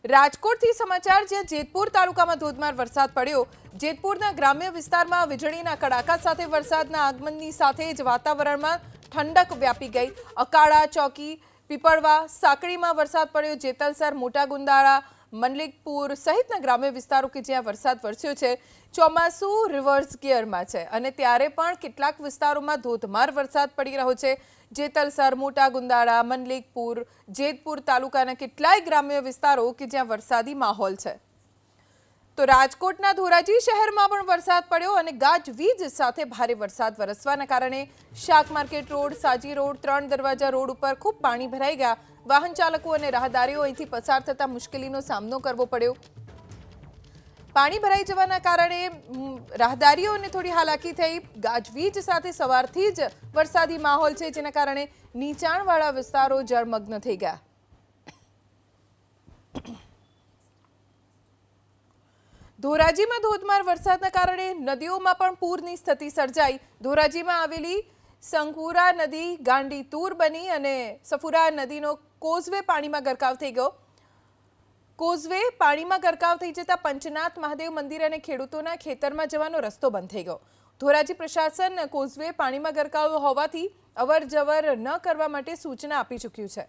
રાજકોટથી સમાચાર, જ્યાં જેતપુર તાલુકામાં ધોધમાર વરસાદ પડ્યો। જેતપુરના ગ્રામ્ય વિસ્તારમાં વીજળીના કડાકા સાથે વરસાદના આગમનની સાથે જ વાતાવરણમાં ઠંડક વ્યાપી ગઈ। અકાળા, ચોકી, પીપળવા, સાંકળીમાં વરસાદ પડ્યો। જેતલસર, મોટા ગુંદાળા, મનલીકપુર સહિતના ગ્રામ્ય વિસ્તારો કે જ્યાં વરસાદ વરસ્યો છે, ચોમાસું રિવર્સ ગિયરમાં છે અને ત્યારે પણ કેટલાક વિસ્તારોમાં ધોધમાર વરસાદ પડી રહ્યો છે। જેતલસર, મોટા ગુંદાળા, મનલીકપુર, જેતપુર તાલુકાના કેટલાય ગ્રામ્ય વિસ્તારો કે જ્યાં વરસાદી માહોલ છે। તો રાજકોટના ધોરાજી શહેરમાં પણ વરસાદ પડ્યો અને ગાજવીજ સાથે ભારે વરસાદ વરસવાના કારણે શાક માર્કેટ રોડ, સાજી રોડ, 3 દરવાજા રોડ ઉપર ખૂબ પાણી ભરાઈ ગયા। વાહન ચાલકો અને રાહદારીઓ અહીંથી પસાર થતા મુશ્કેલીનો સામનો કરવો પડ્યો। પાણી ભરાઈ જવાના કારણે રાહદારીઓને થોડી હાલાકી થઈ। ગાજવીજ સાથે સવારથી જ વરસાદી માહોલ છે, જેના કારણે નીચાણવાળા વિસ્તારો જળમગ્ન થઈ ગયા। ધોરાજીમાં ધોધમાર વરસાદના કારણે નદીઓમાં પણ પૂરની સ્થિતિ સર્જાઈ। ધોરાજીમાં આવેલી સંકુરા નદી ગાંડી તૂર બની અને સફુરા નદીનો કોઝવે પાણીમાં ગરકાવ થઈ ગયો। કોઝવે પાણીમાં ગરકાવ થઈ જતા પંચનાથ મહાદેવ મંદિર અને ખેડૂતોના ખેતરમાં જવાનો રસ્તો બંધ થઈ ગયો। ધોરાજી પ્રશાસન કોઝવે પાણીમાં ગરકાવ હોવાથી અવર જવર ન કરવા માટે સૂચના આપી ચૂક્યું છે।